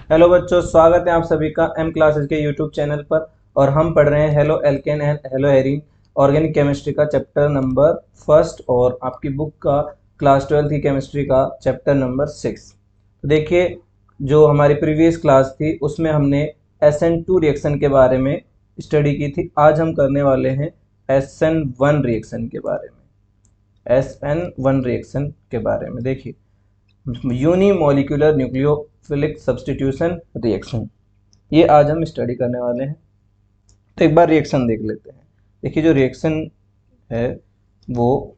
Hello बच्चों, स्वागत है आप सभी का एम क्लासेस के यूट्यूब चैनल पर। और हम पढ़ रहे हैं halo alkane and hello herein organic chemistry का चैप्टर नंबर फर्स्ट और आपकी बुक का क्लास 12 की केमिस्ट्री का चैप्टर नंबर 6। तो देखिए, जो हमारी प्रीवियस क्लास थी उसमें हमने SN2 रिएक्शन के बारे में स्टडी की थी। आज हम करने वाले हैं SN1 रिएक्शन के बारे में। SN1 रिएक्शन के बारे में देखिए, यूनिमोलिकुलर न्यूक्लियोफिलिक सब्स्टिट्यूशन रिएक्शन, ये आज हम स्टडी करने वाले हैं। तो एक बार रिएक्शन देख लेते हैं। देखिए, जो रिएक्शन है वो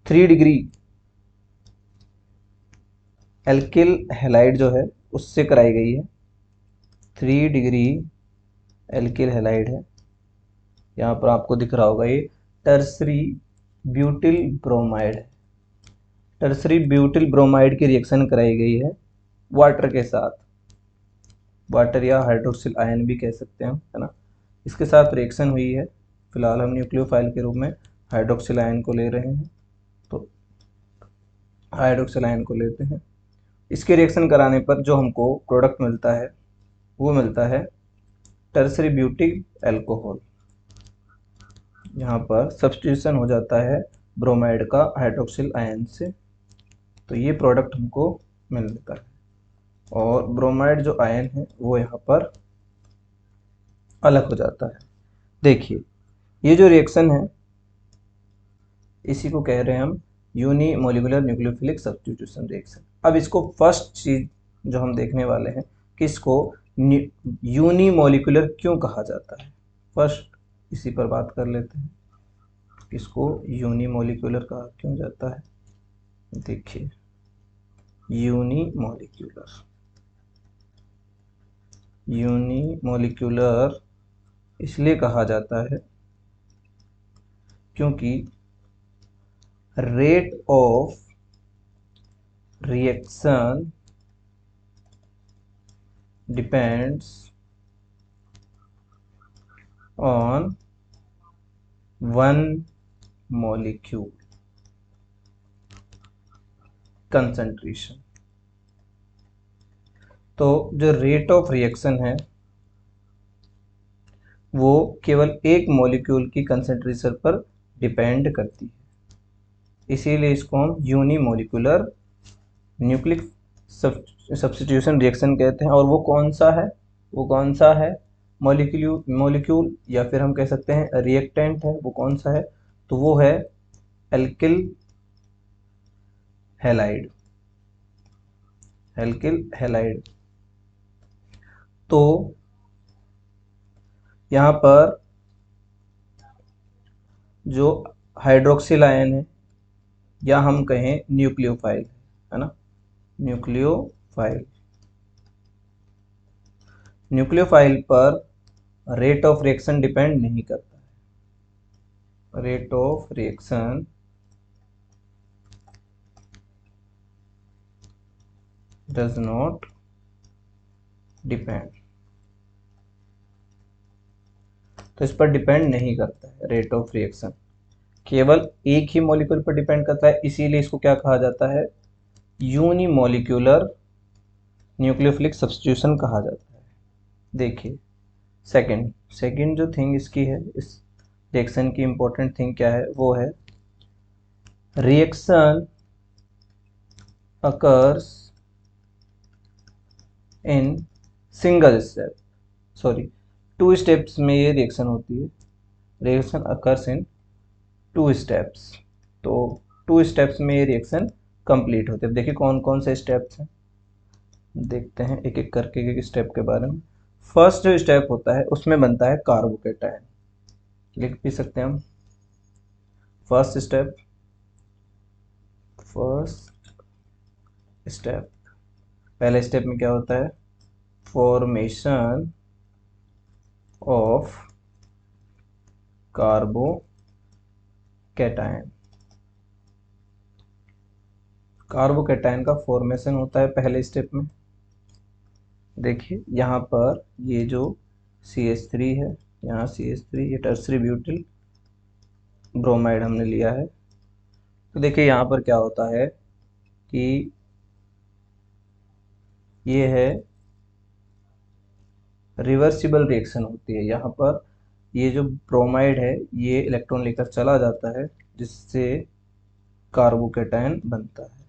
3 डिग्री एल्किल हैलाइड जो है उससे कराई गई है। 3 डिग्री एल्किल हैलाइड है, यहाँ पर आपको दिख रहा होगा, ये टर्सरी ब्यूटिल ब्रोमाइड है। टर्सरी ब्यूटिल ब्रोमाइड की रिएक्शन कराई गई है वाटर के साथ। वाटर या हाइड्रोक्सिल आयन भी कह सकते हैं, है ना। इसके साथ रिएक्शन हुई है। फिलहाल हम न्यूक्लियोफाइल के रूप में हाइड्रोक्सिल आयन को ले रहे हैं, तो हाइड्रोक्सिल आयन को लेते हैं। इसके रिएक्शन कराने पर जो हमको प्रोडक्ट मिलता है वो मिलता है टर्सरी ब्यूटिल एल्कोहल। यहाँ पर सब्स्टिट्यूशन हो जाता है ब्रोमाइड का हाइड्रोक्सिल आयन से, तो ये प्रोडक्ट हमको मिलता है। और ब्रोमाइड जो आयन है वो यहाँ पर अलग हो जाता है। देखिए, ये जो रिएक्शन है इसी को कह रहे हैं हम यूनिमोलिकुलर न्यूक्लियोफिलिक सब्स्टिट्यूशन रिएक्शन। अब इसको फर्स्ट चीज जो हम देखने वाले हैं कि इसको यूनिमोलिकुलर क्यों कहा जाता है। फर्स्ट इसी पर बात कर लेते हैं, इसको यूनिमोलिकुलर कहा क्यों जाता है। देखिए, यूनिमोलिकुलर यूनिमोलिकुलर इसलिए कहा जाता है क्योंकि rate of reaction depends on one molecule concentration। तो जो रेट ऑफ रिएक्शन है वो केवल एक मॉलिक्यूल की कंसेंट्रेशन पर डिपेंड करती है, इसीलिए इसको हम यूनिमोलिकुलर न्यूक्लिक सब्स्टिट्यूशन रिएक्शन कहते हैं। और वो कौन सा है मॉलिक्यूल या फिर हम कह सकते हैं रिएक्टेंट है, वो कौन सा है, तो वो है एल्किल हैलाइड। Alkyl halide. तो यहाँ पर जो हाइड्रोक्सिल आयन है या हम कहें न्यूक्लियोफाइल है ना, न्यूक्लियोफाइल न्यूक्लियोफाइल पर रेट ऑफ रिएक्शन डिपेंड नहीं करता है। Rate of reaction does not depend, तो इस पर डिपेंड नहीं करता है रेट ऑफ रिएक्शन, केवल एक ही मॉलिक्यूल पर डिपेंड करता है। इसीलिए इसको क्या कहा जाता है, यूनिमोलिकुलर न्यूक्लियोफिलिक सब्स्टिट्यूशन कहा जाता है। देखिए, सेकंड जो थिंग इसकी है, इस रिएक्शन की इंपॉर्टेंट थिंग क्या है, वो है reaction occurs in single step, sorry 2 steps में ये रिएक्शन होती है। रिएक्शन अकर्स इन 2 स्टेप्स, तो 2 स्टेप्स में ये रिएक्शन कंप्लीट होती है। देखिए कौन कौन से स्टेप्स हैं, देखते हैं एक एक करके एक स्टेप के बारे में। फर्स्ट जो स्टेप होता है उसमें बनता है कार्बोकेटायन, लिख भी सकते हैं हम। फर्स्ट स्टेप पहले स्टेप में क्या होता है, फॉर्मेशन ऑफ कार्बोकेटायन। कार्बोकेटायन का फॉर्मेशन होता है पहले स्टेप में। देखिए यहाँ पर ये जो CH3 है, यहाँ CH3, ये टर्सरी ब्यूटिल ब्रोमाइड हमने लिया है। तो देखिए यहाँ पर क्या होता है कि ये है रिवर्सिबल रिएक्शन होती है। यहाँ पर ये जो ब्रोमाइड है ये इलेक्ट्रॉन लेकर चला जाता है, जिससे कार्बोकेटायन बनता है,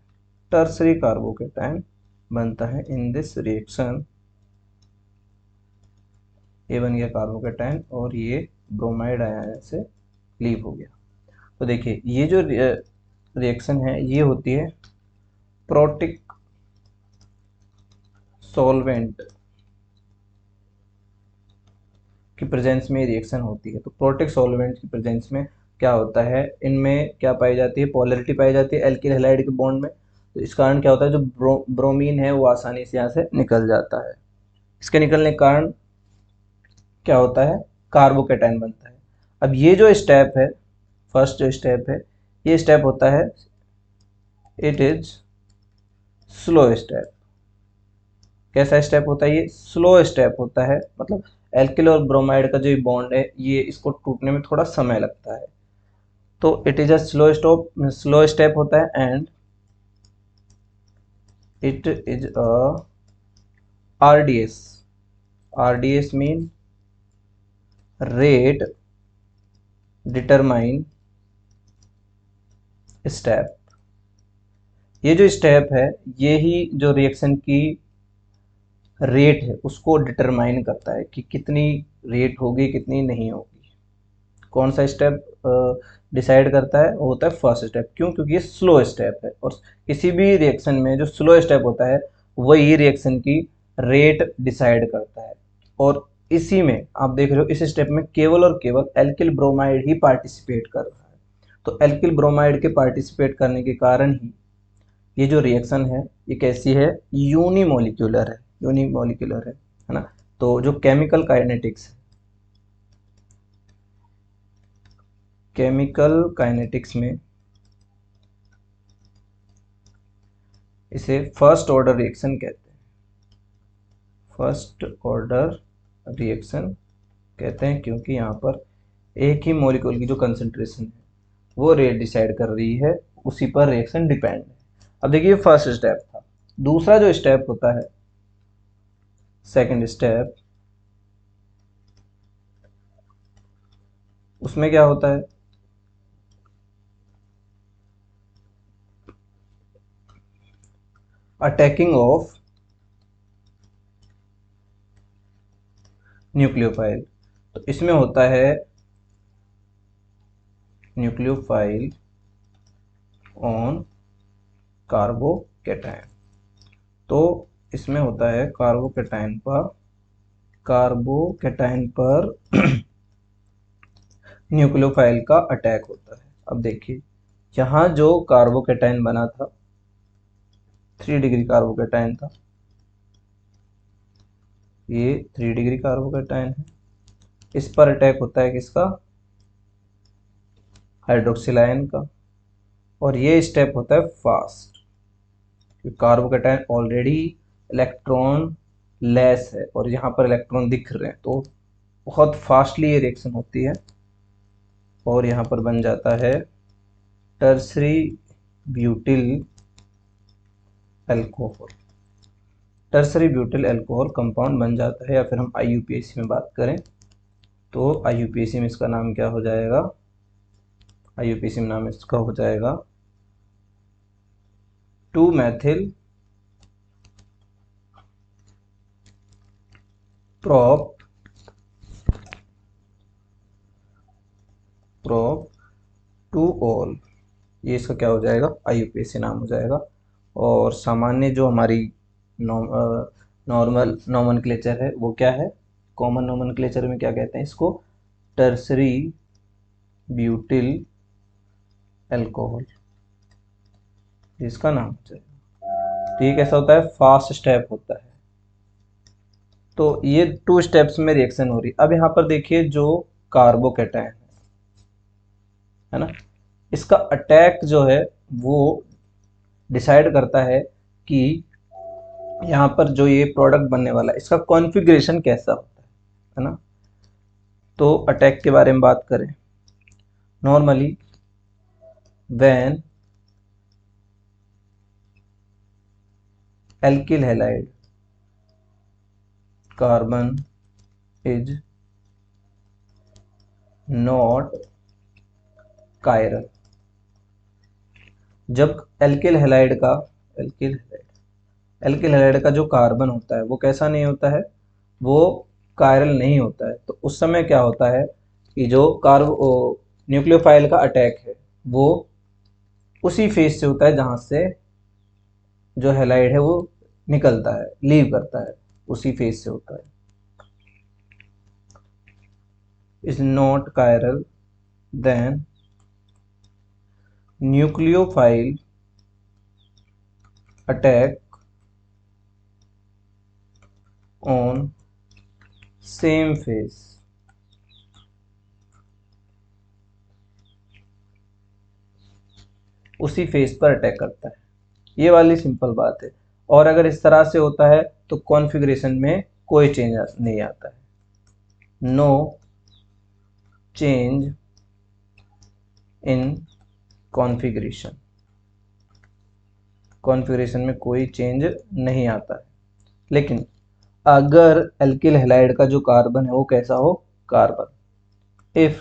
टर्सरी कार्बोकेटायन बनता है। इन दिस रिएक्शन ये बन गया कार्बोकेटायन और ये ब्रोमाइड आयन से लीव हो गया। तो देखिए ये जो रिएक्शन है ये होती है प्रोटिक सॉल्वेंट की प्रेजेंस में रिएक्शन होती है। तो प्रोटिक सॉल्वेंट की प्रेजेंस में क्या होता है, इनमें क्या पाई जाती है, पोलैरिटी पाई जाती है एल्किल हैलाइड के बॉन्ड में। तो इस कारण क्या होता है, जो ब्रोमीन है वो आसानी से यहाँ से निकल जाता है। इसके निकलने के कारण क्या होता है, कार्बोकेटायन बनता है। अब ये जो स्टेप है, फर्स्ट जो स्टेप है, ये स्टेप होता है, इट इज स्लो स्टेप। कैसा स्टेप होता है, ये स्लो स्टेप होता है, मतलब एल्किल और ब्रोमाइड का जो बॉन्ड है ये इसको टूटने में थोड़ा समय लगता है। तो it is a slow step होता है and it is a RDS. RDS mean rate determine step. ये जो स्टेप है ये ही जो रिएक्शन की रेट है उसको डिटरमाइन करता है कि कितनी रेट होगी कितनी नहीं होगी। कौन सा स्टेप डिसाइड करता है, वो होता है फर्स्ट स्टेप। क्यों, क्योंकि ये स्लो स्टेप है और किसी भी रिएक्शन में जो स्लो स्टेप होता है वही रिएक्शन की रेट डिसाइड करता है। और इसी में आप देख रहे हो इस स्टेप में केवल और केवल एल्किल ब्रोमाइड ही पार्टिसिपेट कर रहा है। तो एल्किल ब्रोमाइड के पार्टिसिपेट करने के कारण ही ये जो रिएक्शन है ये कैसी है, यूनिमोलिक्यूलर है। यूनिमोलिक्यूलर है ना। तो जो केमिकल काइनेटिक्स है, केमिकल काइनेटिक्स में इसे फर्स्ट ऑर्डर रिएक्शन कहते हैं। फर्स्ट ऑर्डर रिएक्शन कहते हैं क्योंकि यहाँ पर एक ही मॉलिक्यूल की जो कंसंट्रेशन है वो रेट डिसाइड कर रही है, उसी पर रिएक्शन डिपेंड है। अब देखिए फर्स्ट स्टेप था। दूसरा जो स्टेप होता है, सेकंड स्टेप, उसमें क्या होता है, अटैकिंग ऑफ न्यूक्लियोफाइल। तो इसमें होता है न्यूक्लियोफाइल ऑन कार्बोकेटायन। तो इसमें होता है कार्बोकेटायन पर न्यूक्लियोफाइल का अटैक होता है। अब देखिए यहाँ जो कार्बोकेटायन बना था 3 डिग्री कार्बोकेटायन था, ये 3 डिग्री कार्बोकेटायन है। इस पर अटैक होता है किसका, हाइड्रोक्सिल आयन का। और ये स्टेप होता है फास्ट, क्योंकि कार्बोकेटायन ऑलरेडी इलेक्ट्रॉन लेस है और यहाँ पर इलेक्ट्रॉन दिख रहे हैं, तो बहुत फास्टली ये रिएक्शन होती है और यहाँ पर बन जाता है tertiary butyl alcohol. Tertiary butyl alcohol compound बन जाता है। या फिर हम आईयूपीएसी में बात करें तो आईयूपीएसी में इसका नाम क्या हो जाएगा, आईयूपीएसी में नाम इसका हो जाएगा 2-मेथिल प्रोप 2-ऑल। ये इसका क्या हो जाएगा, आईयूपीएसी नाम हो जाएगा। और सामान्य जो हमारी नॉर्मल नोमेनक्लेचर है वो क्या है, कॉमन नोमेनक्लेचर में क्या कहते हैं इसको, टर्सरी ब्यूटिल अल्कोहल, इसका नाम हो जाएगा। तो ये कैसा होता है, फास्ट स्टेप होता है। तो ये 2 स्टेप्स में रिएक्शन हो रही। अब यहाँ पर देखिए जो कार्बोकेटायन है ना, इसका अटैक जो है वो डिसाइड करता है कि यहाँ पर जो ये प्रोडक्ट बनने वाला है इसका कॉन्फ़िगरेशन कैसा होता है ना। तो अटैक के बारे में बात करें, normally when alkyl halide carbon is not chiral. जब एल्किल हैलाइड का एल्किल एल्किल हैलाइड का जो कार्बन होता है वो कैसा नहीं होता है, वो कायरल नहीं होता है, तो उस समय क्या होता है कि जो न्यूक्लियोफाइल का अटैक है वो उसी फेज से होता है जहां से जो हैलाइड है वो निकलता है, लीव करता है, उसी फेज से होता है। Is not chiral then nucleophile attack on same phase. उसी फेज पर अटैक करता है, ये वाली सिंपल बात है। और अगर इस तरह से होता है तो कॉन्फ़िगरेशन में कोई चेंज नहीं आता है, no change in configuration, configuration में कोई चेंज नहीं आता है। लेकिन अगर एल्किल हैलाइड का जो कार्बन है वो कैसा हो, carbon, if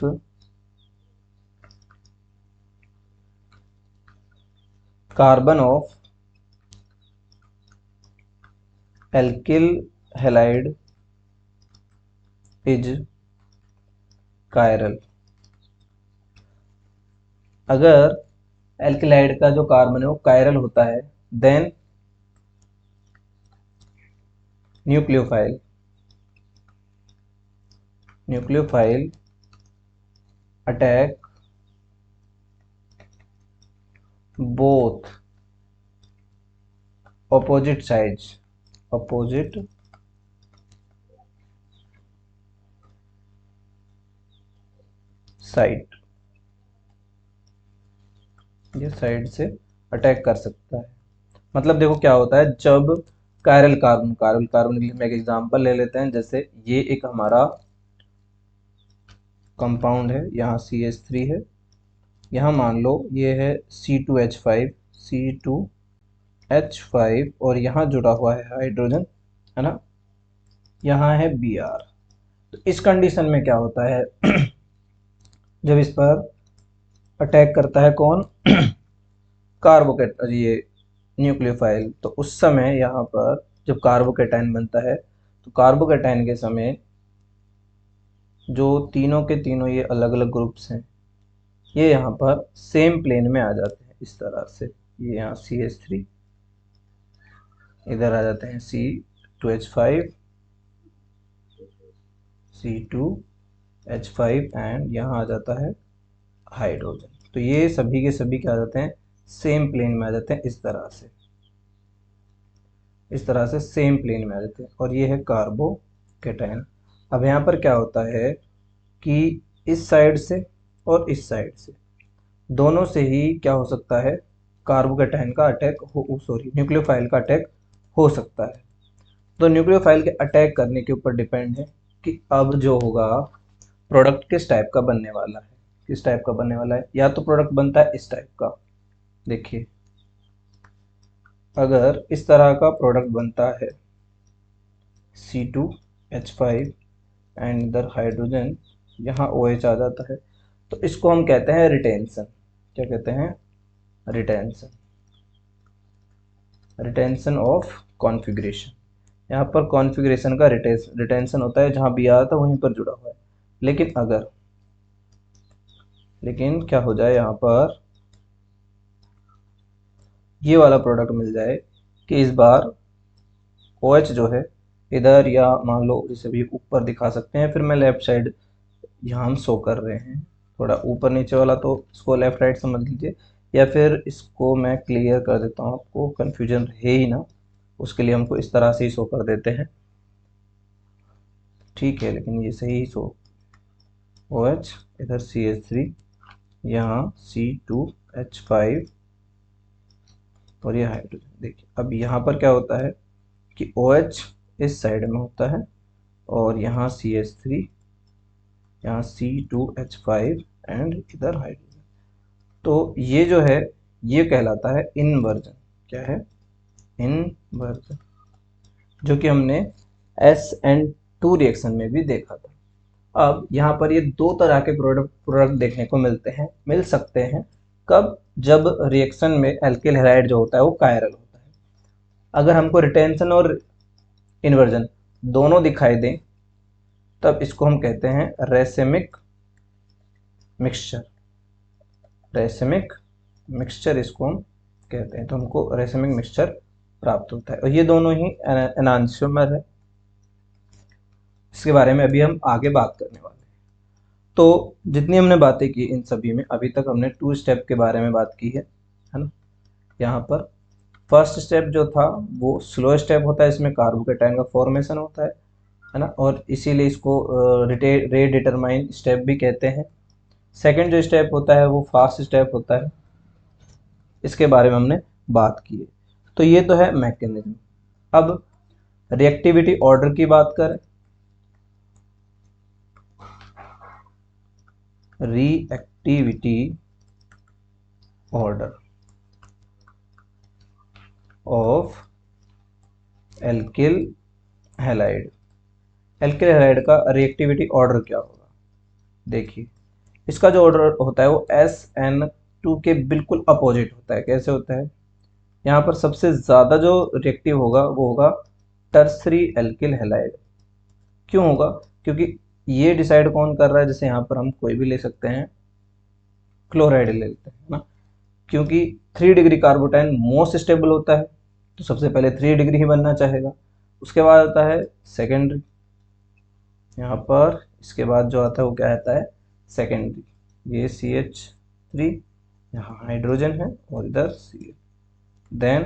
carbon of alkyl halide is chiral, अगर एल्किलाइड का जो कार्बन है वो कायरल होता है, then nucleophile attack both opposite side, ये साइड से अटैक कर सकता है। मतलब देखो क्या होता है, जब कायरल कार्बन के लिए हम एक एग्जांपल ले लेते हैं, जैसे ये एक हमारा कंपाउंड है, यहाँ CH3 है, यहाँ मान लो ये है C2H5 और यहाँ जुड़ा हुआ है हाइड्रोजन, है ना, यहाँ है Br। तो इस कंडीशन में क्या होता है जब इस पर अटैक करता है कौन, कार्बोकेट ये न्यूक्लियोफाइल, तो उस समय यहाँ पर जब कार्बोकेटाइन बनता है तो कार्बोकेटाइन के समय जो तीनों के तीनों ये अलग अलग ग्रुप्स हैं ये यहाँ पर सेम प्लेन में आ जाते हैं इस तरह से। ये यहाँ CH3, इधर आ जाते हैं C2H5 एंड यहाँ आ जाता है हाइड्रोजन। तो ये सभी के सभी क्या आ जाते हैं, सेम प्लेन में आ जाते हैं, इस तरह से सेम प्लेन में आ जाते हैं। और ये है कार्बोकेटाइन। अब यहाँ पर क्या होता है कि इस साइड से और इस साइड से दोनों से ही क्या हो सकता है, कार्बोकेटाइन का अटैक हो, सॉरी न्यूक्लियोफाइल का अटैक हो सकता है। तो न्यूक्लियोफाइल के अटैक करने के ऊपर डिपेंड है कि अब जो होगा प्रोडक्ट किस टाइप का बनने वाला है, या तो प्रोडक्ट बनता है इस टाइप का, देखिए अगर इस तरह का प्रोडक्ट बनता है C2H5 एंड इधर हाइड्रोजन, यहाँ OH आ जाता है, तो इसको हम कहते हैं रिटेंशन। क्या कहते हैं, रिटेंशन ऑफ कॉन्फ़िगरेशन। यहाँ पर कॉन्फ़िगरेशन का रिटेंशन होता है, जहाँ बी आ था वहीं पर जुड़ा हुआ है। लेकिन क्या हो जाए, यहाँ पर ये वाला प्रोडक्ट मिल जाए कि इस बार OH जो है इधर, या मान लो इसे भी ऊपर दिखा सकते हैं, फिर मैं लेफ्ट साइड यहाँ हम शो कर रहे हैं, थोड़ा ऊपर नीचे वाला तो इसको लेफ्ट राइट समझ लीजिए, या फिर इसको मैं क्लियर कर देता हूँ, आपको कन्फ्यूजन है ही ना, उसके लिए हमको इस तरह से ही शो कर देते हैं, ठीक है, लेकिन ये सही शो, OH इधर CH3, यहाँ C2H5 और ये हाइड्रोजन। देखिए अब यहाँ पर क्या होता है कि OH इस साइड में होता है और यहाँ CH3, यहाँ C2H5 एंड इधर हाइड्रोजन। तो ये जो है ये कहलाता है इन्वर्जन। क्या है, इन्वर्जन, जो कि हमने SN2 रिएक्शन में भी देखा था। अब यहाँ पर ये दो तरह के प्रोडक्ट देखने को मिल सकते हैं। कब? जब रिएक्शन में एल्किल हैलाइड जो होता है वो कायरल होता है। अगर हमको रिटेंशन और इन्वर्जन दोनों दिखाई दें तब इसको हम कहते हैं रेसिमिक मिक्सचर। रेसिमिक मिक्सचर इसको हम कहते हैं। तो हमको रेसिमिक मिक्सचर प्राप्त होता है और ये दोनों ही एनान्सियोमर है। इसके बारे में अभी हम आगे बात करने वाले हैं। तो जितनी हमने बातें की इन सभी में, अभी तक हमने 2 स्टेप के बारे में बात की है ना। यहाँ पर फर्स्ट स्टेप जो था वो स्लो स्टेप होता है, इसमें कार्बोकेटाइन का फॉर्मेशन होता है ना, और इसीलिए इसको रे डिटरमाइन स्टेप भी कहते हैं। सेकंड जो स्टेप होता है वो फास्ट स्टेप होता है, इसके बारे में हमने बात की है। तो ये तो है मैकेनिज्म। अब रिएक्टिविटी ऑर्डर की बात करें। Reactivity order of alkyl halide. Alkyl halide का रिएक्टिविटी ऑर्डर क्या होगा? देखिए, इसका जो ऑर्डर होता है वो SN2 के बिल्कुल अपोजिट होता है। कैसे होता है? यहाँ पर सबसे ज़्यादा जो रिएक्टिव होगा वो होगा टर्सरी एल्किल हैलाइड। क्यों होगा? क्योंकि ये डिसाइड कौन कर रहा है? जैसे यहाँ पर हम कोई भी ले सकते हैं, क्लोराइड ले लेते हैं ना, क्योंकि 3 डिग्री कार्बोटाइन मोस्ट स्टेबल होता है, तो सबसे पहले 3 डिग्री ही बनना चाहेगा। उसके बाद आता है सेकेंडरी, यहाँ पर इसके बाद जो आता है वो क्या आता है? सेकेंडरी। ये CH3, यहाँ हाइड्रोजन है और इधर CH। Then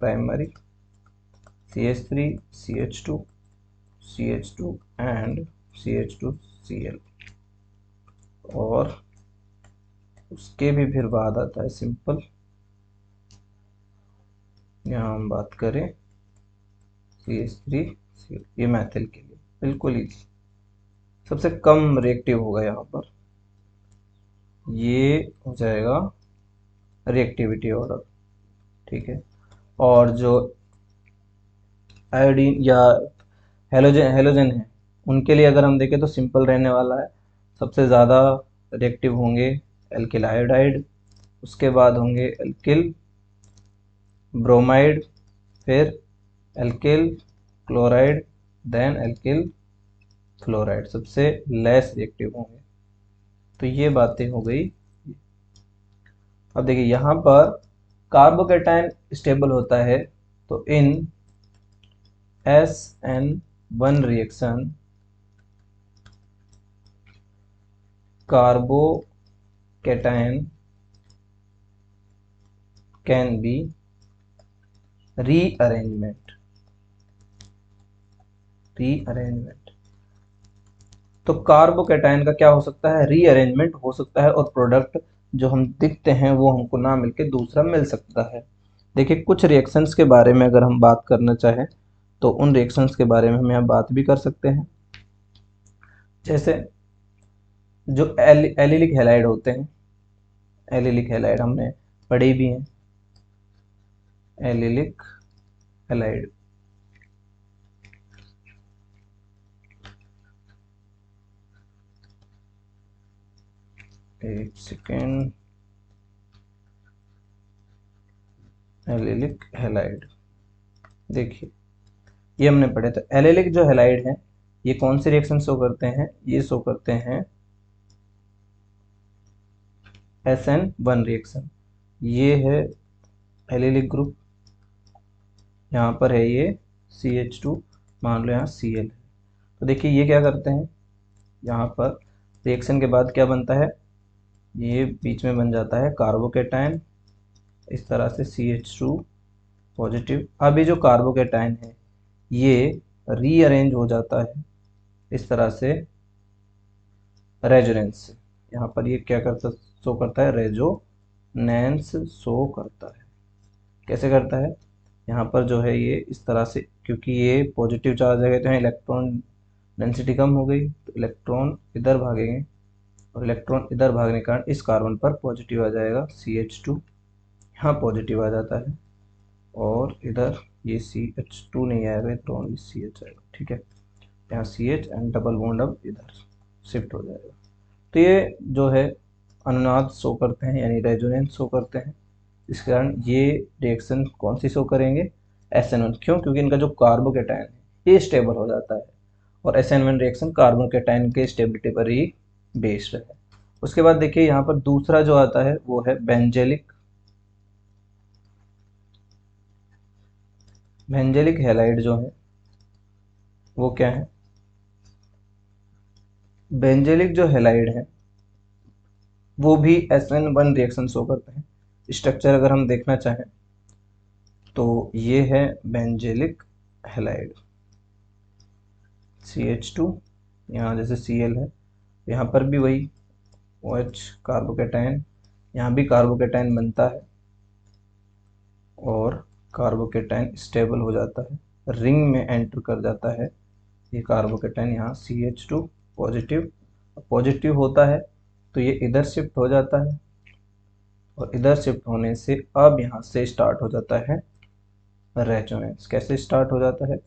primary CH3, CH2, CH2 and CH2Cl, और उसके भी फिर बाद आता है सिंपल। यहाँ हम बात करें CH3Cl, ये मैथिल के लिए बिल्कुल ईजी, सबसे कम रिएक्टिव होगा यहाँ पर। ये हो जाएगा रिएक्टिविटी ऑर्डर, ठीक है। और जो आयोडीन या हेलोजन है उनके लिए अगर हम देखें तो सिंपल रहने वाला है। सबसे ज़्यादा रिएक्टिव होंगे एल्किल आयोडाइड, उसके बाद होंगे एल्किल ब्रोमाइड, फिर alkyl chloride, then alkyl fluoride सबसे लेस रिएक्टिव होंगे। तो ये बातें हो गई। अब देखिए यहाँ पर कार्बोकेटाइन स्टेबल होता है, तो इन SN1 reaction carbocation can be rearrangement. तो कार्बोकेटाइन का क्या हो सकता है? रीअरेंजमेंट हो सकता है, और प्रोडक्ट जो हम दिखते हैं वो हमको ना मिलके दूसरा मिल सकता है। देखिए, कुछ रिएक्शंस के बारे में अगर हम बात करना चाहें तो उन रिएक्शंस के बारे में हम यहाँ बात भी कर सकते हैं। जैसे जो एलिलिक हैलाइड होते हैं, एलिलिक हैलाइड हमने पढ़े भी हैं। एलिलिक हैलाइड एक सेकेंड, एलिलिक हैलाइड देखिए, ये हमने पढ़े थे। एलिलिक जो हैलाइड है ये कौन से रिएक्शन शो करते हैं? ये शो करते हैं SN1 रिएक्शन। ये है एलिलिक ग्रुप, यहाँ पर है ये CH2, मान लो यहाँ Cl है। तो देखिए ये क्या करते हैं, यहाँ पर रिएक्शन के बाद क्या बनता है? ये बीच में बन जाता है कार्बोकेटाइन, इस तरह से CH2 पॉजिटिव। अब ये जो कार्बोकेटाइन है ये रीअरेंज हो जाता है इस तरह से रेजोनेंस से। यहाँ पर ये क्या करता शो करता है? रेजोनेंस शो करता है। कैसे करता है? यहाँ पर जो है ये इस तरह से, क्योंकि ये पॉजिटिव चार्ज है तो यहाँ इलेक्ट्रॉन डेंसिटी कम हो गई, तो इलेक्ट्रॉन इधर भागेंगे, और इलेक्ट्रॉन इधर भागने के कारण इस कार्बन पर पॉजिटिव आ जाएगा, CH2 यहाँ पॉजिटिव आ जाता है, और इधर ये CH2 नहीं आएगा तो ओनली CH आएगा, ठीक है। यहाँ CH एंड डबल बॉन्ड अब इधर शिफ्ट हो जाएगा। तो ये जो है अनुनाद शो करते हैं, यानी रेजोनेंस शो करते हैं। इस कारण ये रिएक्शन कौन सी शो करेंगे, SN1। क्यों? क्योंकि इनका जो कार्बोकेटायन है ये स्टेबल हो जाता है, और SN1 रिएक्शन कार्बोकेटायन के स्टेबिलिटी पर ही बेस्ड है। उसके बाद देखिए यहाँ पर दूसरा जो आता है वो है बेंजेलिक हैलाइड जो है वो क्या है, बेंजेलिक जो हैलाइड है वो भी SN1 रिएक्शन शो करते हैं। स्ट्रक्चर अगर हम देखना चाहें तो ये है बेंजेलिक हैलाइड, CH2, यहाँ जैसे Cl है, यहाँ पर भी वही OH कार्बोकेटायन, यहाँ भी कार्बोकेटायन बनता है और कार्बोकेटायन स्टेबल हो जाता है, रिंग में एंटर कर जाता है ये कार्बोकेटायन। यहाँ CH2 पॉजिटिव होता है तो ये इधर शिफ्ट हो जाता है, और इधर शिफ्ट होने से अब यहाँ से स्टार्ट हो जाता है रेजोनेंस। कैसे स्टार्ट हो जाता है,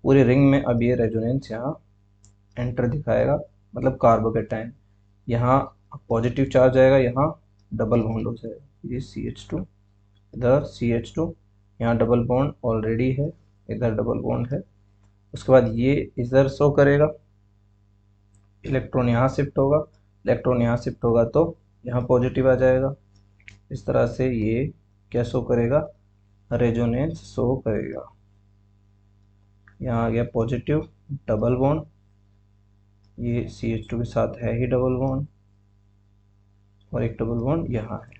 पूरे रिंग में अब ये रेजोनेंस यहाँ एंटर दिखाएगा, मतलब कार्बोकेटायन यहाँ पॉजिटिव चार्ज आएगा, यहाँ डबल बॉन्ड हो जाएगा, ये CH2 इधर CH2, यहाँ डबल बॉन्ड ऑलरेडी है, इधर डबल बॉन्ड है। उसके बाद ये इधर शो करेगा, इलेक्ट्रॉन यहाँ शिफ्ट होगा, इलेक्ट्रॉन यहाँ शिफ्ट होगा तो यहाँ पॉजिटिव आ जाएगा। इस तरह से ये क्या शो करेगा, रेजोनेंस शो करेगा। यहाँ आ गया पॉजिटिव डबल बॉन्ड, ये CH2 के साथ है ही डबल बॉन्ड, और एक डबल बॉन्ड यहाँ है।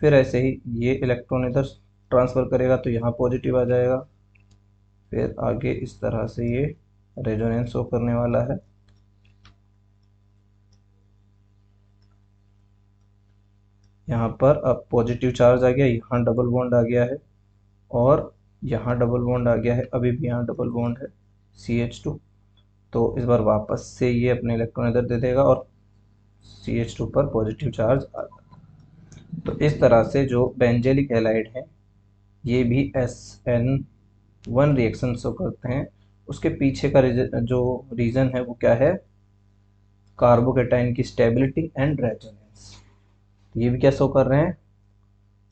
फिर ऐसे ही ये इलेक्ट्रॉन इधर ट्रांसफ़र करेगा तो यहाँ पॉजिटिव आ जाएगा। फिर आगे इस तरह से ये रेजोनेंस शो करने वाला है। यहाँ पर अब पॉजिटिव चार्ज आ गया, यहाँ डबल बॉन्ड आ गया है, और यहाँ डबल बॉन्ड आ गया है, अभी भी यहाँ डबल बॉन्ड है CH2। तो इस बार वापस से ये अपने इलेक्ट्रॉन इधर दे देगा और CH2 पर पॉजिटिव चार्ज आ जाता है। तो इस तरह से जो बेंजेलिक हैलाइड है ये भी SN1 रिएक्शन शो करते हैं। उसके पीछे का जो रीज़न है वो क्या है, कार्बोकेटाइन की स्टेबिलिटी एंड रेजोनेंस। ये भी क्या शो कर रहे हैं,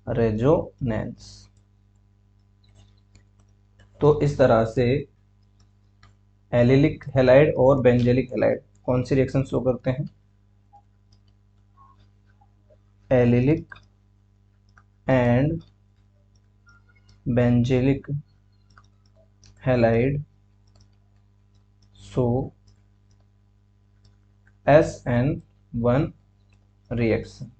रेजोनेंस। तो इस तरह से एलिलिक हैलाइड और बेंजेलिक हैलाइड कौन सी रिएक्शन शो करते हैं, allylic and benzylic halide show SN1 reaction.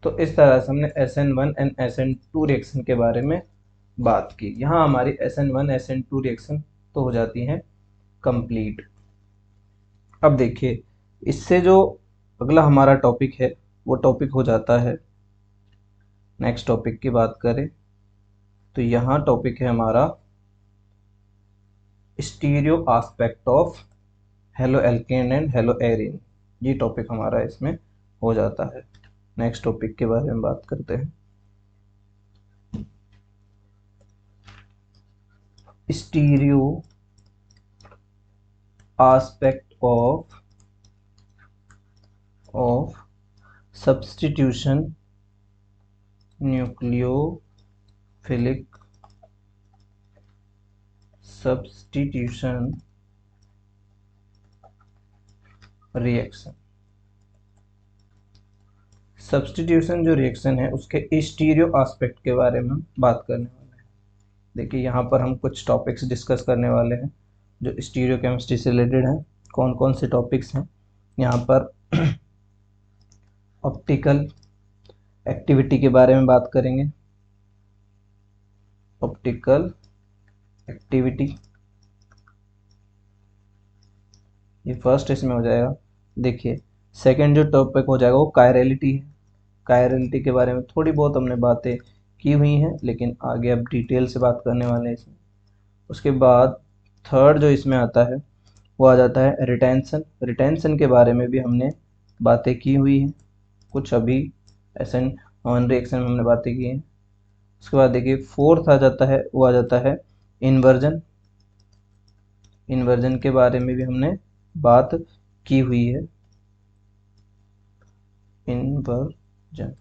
तो इस तरह से हमने SN1 एंड SN2 रिएक्शन के बारे में बात की। यहाँ हमारी SN1 SN2 रिएक्शन तो हो जाती हैं कंप्लीट। अब देखिए इससे जो अगला हमारा टॉपिक है वो टॉपिक हो जाता है, नेक्स्ट टॉपिक की बात करें तो यहाँ टॉपिक है हमारा stereo aspect of halo alkane and hello Erin. ये टॉपिक हमारा इसमें हो जाता है। नेक्स्ट टॉपिक के बारे में बात करते हैं, stereo aspect of substitution nucleophilic substitution reaction. Substitution जो रिएक्शन है उसके स्टीरियो एस्पेक्ट के बारे में हम बात करने वाले हैं। देखिए यहाँ पर हम कुछ टॉपिक्स डिस्कस करने वाले हैं जो स्टीरियो केमिस्ट्री से रिलेटेड हैं। कौन कौन से टॉपिक्स हैं यहाँ पर, ऑप्टिकल एक्टिविटी के बारे में बात करेंगे, ऑप्टिकल एक्टिविटी ये फर्स्ट इसमें हो जाएगा। देखिए सेकंड जो टॉपिक हो जाएगा वो कायरलिटी है। कायरलिटी के बारे में थोड़ी बहुत हमने बातें की हुई हैं, लेकिन आगे अब डिटेल से बात करने वाले हैं इसमें। उसके बाद थर्ड जो इसमें आता है वो आ जाता है रिटेंशन। रिटेंशन के बारे में भी हमने बातें की हुई हैं, कुछ अभी SN1 रिएक्शन में हमने बातें की हैं। उसके बाद देखिए फोर्थ आ जाता है, वो आ जाता है इन्वर्जन। इन्वर्जन के बारे में भी हमने बात की हुई है, इन्वर्जन।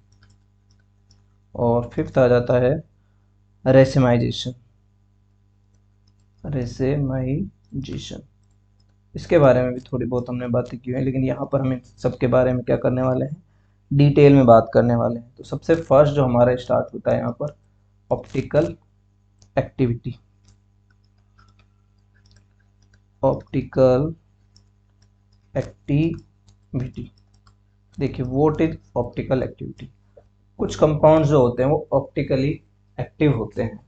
और फिफ्थ आ जाता है रेसिमाइजेशन। रेसिमाइजेशन इसके बारे में भी थोड़ी बहुत हमने बातें की है, लेकिन यहाँ पर हम इन सबके बारे में क्या करने वाले हैं, डिटेल में बात करने वाले हैं। तो सबसे फर्स्ट जो हमारा स्टार्ट होता है यहाँ पर ऑप्टिकल एक्टिविटी। ऑप्टिकल एक्टिविटी, देखिए व्हाट इज ऑप्टिकल एक्टिविटी। कुछ कंपाउंड्स जो होते हैं वो ऑप्टिकली एक्टिव होते हैं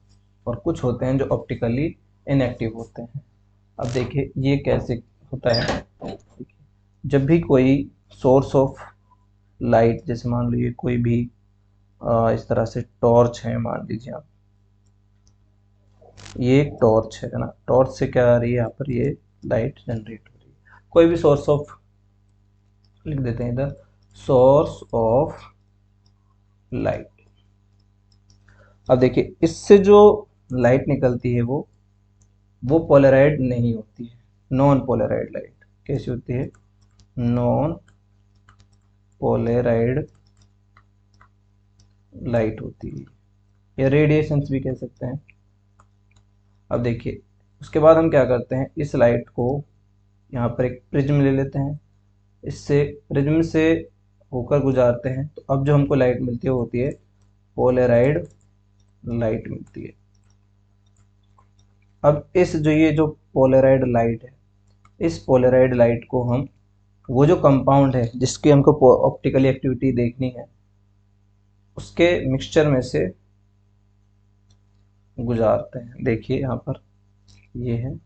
और कुछ होते हैं जो ऑप्टिकली इनएक्टिव होते हैं। अब देखिए ये कैसे होता है। जब भी कोई सोर्स ऑफ लाइट, जैसे मान लीजिए कोई भी इस तरह से टॉर्च है, मान लीजिए आप, ये एक टॉर्च है ना, टॉर्च से क्या आ रही है यहाँ पर, ये लाइट जनरेट हो रही है। कोई भी सोर्स ऑफ, लिख देते हैं इधर, सोर्स ऑफ लाइट। अब देखिए इससे जो लाइट निकलती है वो पोलराइड नहीं होती है, नॉन पोलराइड लाइट। कैसी होती है, नॉन पोलराइड लाइट होती है, या रेडिएशंस भी कह सकते हैं। अब देखिए उसके बाद हम क्या करते हैं, इस लाइट को यहाँ पर एक प्रिज्म ले लेते हैं, इससे प्रिज्म से होकर गुजारते हैं, तो अब जो हमको लाइट मिलती है वो होती है पोलराइड लाइट मिलती है। अब इस जो पोलराइड लाइट है, इस पोलराइड लाइट को हम, वो जो कंपाउंड है जिसकी हमको ऑप्टिकली एक्टिविटी देखनी है, उसके मिक्सचर में से गुजारते हैं। देखिए यहाँ पर ये है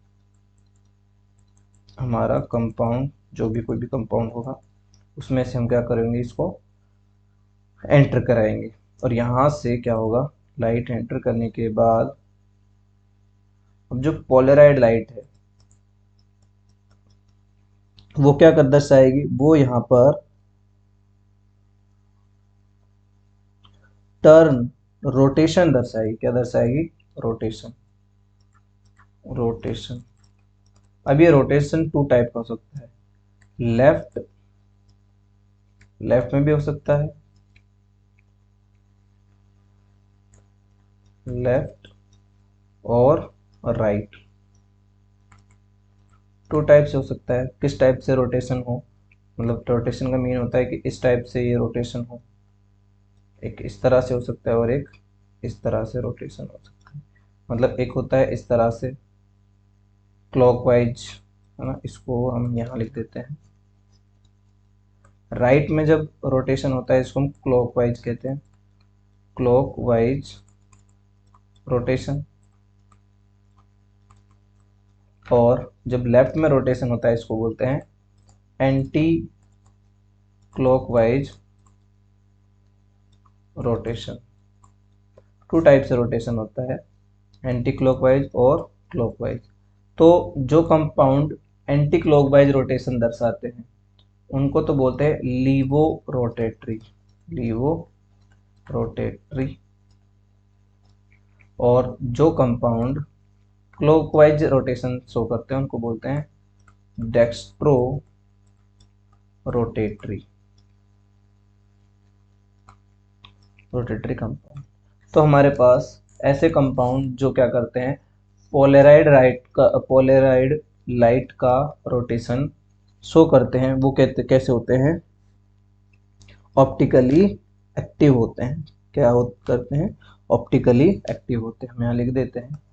हमारा कंपाउंड, जो भी कोई भी कंपाउंड होगा उसमें से हम क्या करेंगे, इसको एंटर कराएंगे, और यहाँ से क्या होगा, लाइट एंटर करने के बाद अब जो पोलराइड लाइट है वो क्या कर दर्शाएगी, वो यहाँ पर टर्न, रोटेशन दर्शाएगी। क्या दर्शाएगी, रोटेशन। रोटेशन, अब ये रोटेशन टू टाइप का हो सकता है, लेफ्ट, लेफ्ट में भी हो सकता है, लेफ्ट और राइट, टू टाइप से हो सकता है। किस टाइप से रोटेशन हो, मतलब रोटेशन का मीन होता है कि इस टाइप से ये रोटेशन हो, एक इस तरह से हो सकता है और एक इस तरह से रोटेशन हो सकता है। मतलब एक होता है इस तरह से क्लॉकवाइज, है ना, इसको हम यहाँ लिख देते हैं। राइट में जब रोटेशन होता है इसको हम क्लॉकवाइज कहते हैं, क्लॉकवाइज रोटेशन। और जब लेफ्ट में रोटेशन होता है इसको बोलते हैं anti clockwise rotation. Two type से रोटेशन होता है, एंटी क्लॉकवाइज और क्लॉकवाइज। तो जो कंपाउंड एंटी क्लॉकवाइज रोटेशन दर्शाते हैं उनको तो बोलते हैं लीवो रोटेटरी, लीवो रोटेटरी। और जो कंपाउंड क्लॉकवाइज रोटेशन शो करते हैं उनको बोलते हैं डेक्स्ट्रो रोटेटरी, रोटेटरी कंपाउंड। तो हमारे पास ऐसे कंपाउंड जो क्या करते हैं, पोलराइड लाइट का रोटेशन शो करते हैं, वो कहते कैसे होते हैं, ऑप्टिकली एक्टिव होते हैं। क्या करते हैं, ऑप्टिकली एक्टिव होते हैं। हम यहाँ लिख देते हैं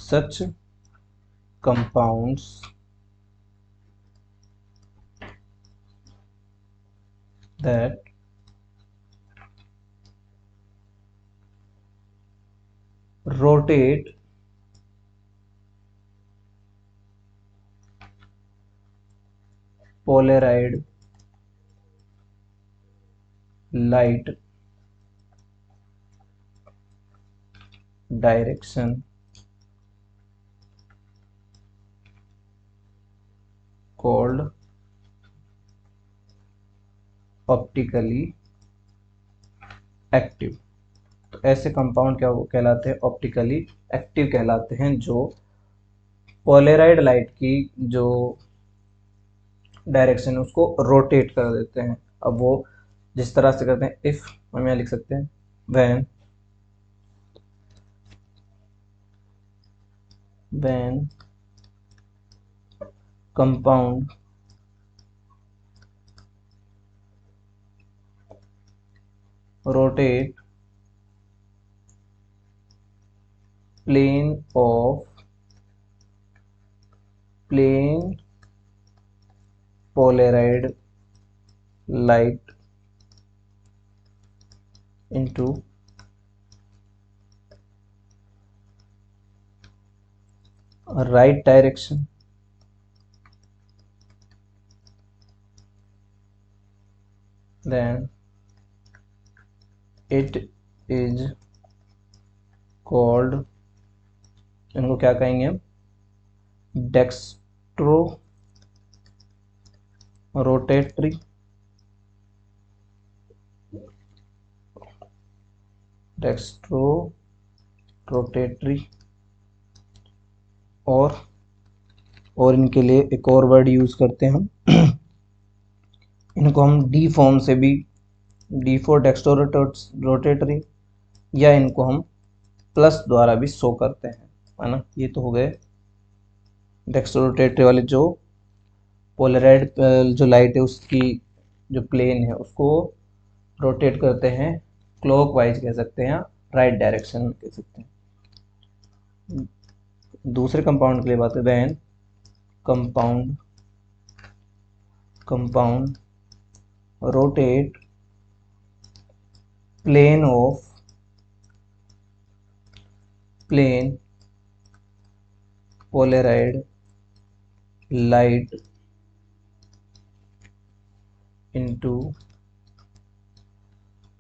such compounds that rotate polarized light direction called optically active. तो ऐसे कंपाउंड क्या कहलाते हैं? ऑप्टिकली एक्टिव कहलाते हैं, जो पोलराइड लाइट की जो डायरेक्शन है उसको रोटेट कर देते हैं। अब वो जिस तरह से करते हैं, इफ हम यहाँ लिख सकते हैं when compound rotate plane polarized light into a right direction, then it is called, इनको क्या कहेंगे हम? डेक्स्ट्रो रोटेटरी और इनके लिए एक और वर्ड यूज करते हैं हम इनको हम डी फॉर्म से भी, डी फॉर डेक्स्ट्रो रोटेटरी, या इनको हम प्लस द्वारा भी शो करते हैं, है ना। ये तो हो गए डेक्स्ट्रो रोटेटरी वाले, जो पोलराइड जो लाइट है उसकी जो प्लेन है उसको रोटेट करते हैं, क्लॉकवाइज कह सकते हैं या राइट डायरेक्शन कह सकते हैं। दूसरे कंपाउंड के लिए बात है, when compound rotate plane polarised light into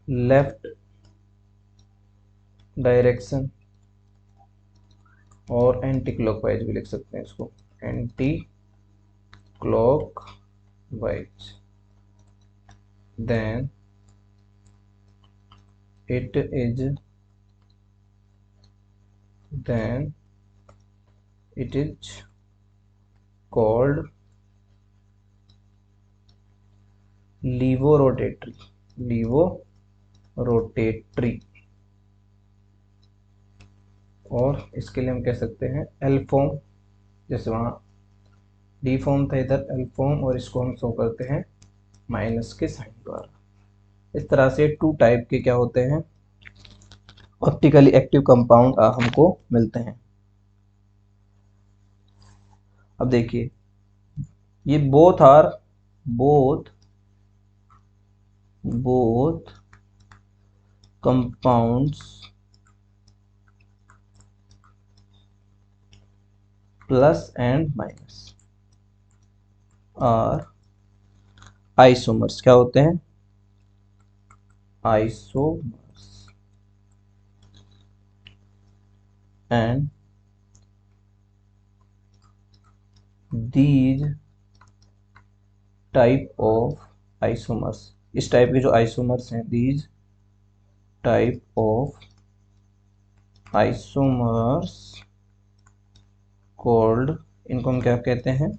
left direction, और एंटी क्लॉकवाइज भी लिख सकते हैं इसको, anti clockwise, then it is called levorotatory, और इसके लिए हम कह सकते हैं एल फॉर्म, जैसे वहाँ डी फॉर्म था इधर एल फॉर्म, और इसको हम शो करते हैं माइनस के साइन द्वारा। इस तरह से 2 टाइप के क्या होते हैं? ऑप्टिकली एक्टिव कंपाउंड हमको मिलते हैं। अब देखिए, ये both compounds plus and minus are isomers. क्या होते हैं? Isomers. And these type of isomers, इस टाइप के जो आइसोमर्स हैं, these type of isomers called, इनको हम क्या कहते हैं?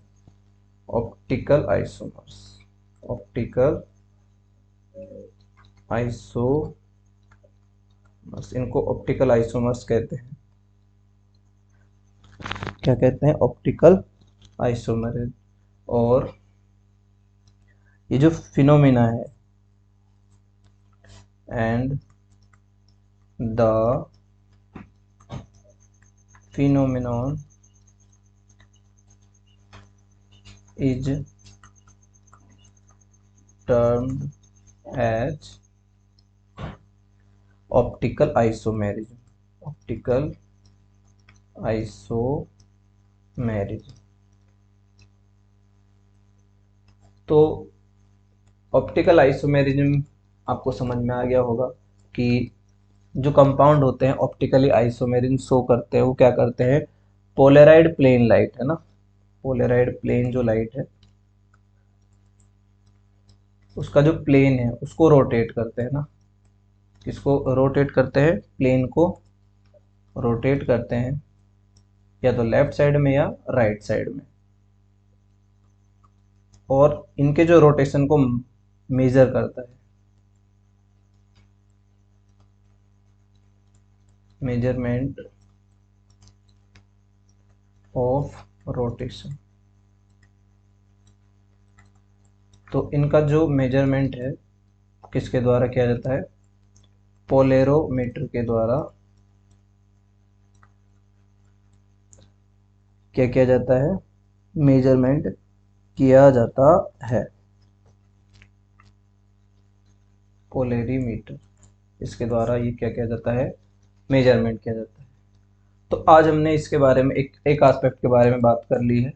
Optical isomers. ऑप्टिकल आइसोमर्स, इनको ऑप्टिकल आइसोमर्स कहते हैं। क्या कहते हैं? Optical isomer. और ये जो फिनोमिना है, and the phenomenon is termed as optical isomerism. optical isomerism। तो ऑप्टिकल आइसोमेरिज्म आपको समझ में आ गया होगा कि जो कंपाउंड होते हैं ऑप्टिकली आइसोमेरिज्म शो करते हैं, वो क्या करते हैं? पोलराइड प्लेन लाइट है ना, पोलराइड प्लेन जो लाइट है उसका जो प्लेन है उसको रोटेट करते हैं ना, किसको रोटेट करते हैं, प्लेन को रोटेट करते हैं, या तो लेफ्ट साइड में या राइट साइड में। और इनके जो रोटेशन को मेजर करता है, मेजरमेंट ऑफ रोटेशन। तो इनका जो मेजरमेंट है किसके द्वारा किया जाता है, पोलेरोमीटर के द्वारा क्या किया जाता है, मेजरमेंट किया जाता है, पोलेरीमीटर, इसके द्वारा ये क्या किया जाता है, मेजरमेंट किया जाता है। तो आज हमने इसके बारे में एक एक एस्पेक्ट के बारे में बात कर ली है।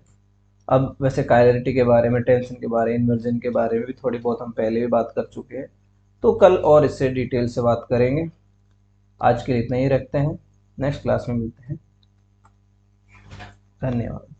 अब वैसे कायरलिटी के बारे में, टेंशन के बारे में, इन्वर्जन के बारे में भी थोड़ी बहुत हम पहले भी बात कर चुके हैं, तो कल और इससे डिटेल से बात करेंगे। आज के लिए इतना ही रखते हैं, नेक्स्ट क्लास में मिलते हैं। धन्यवाद।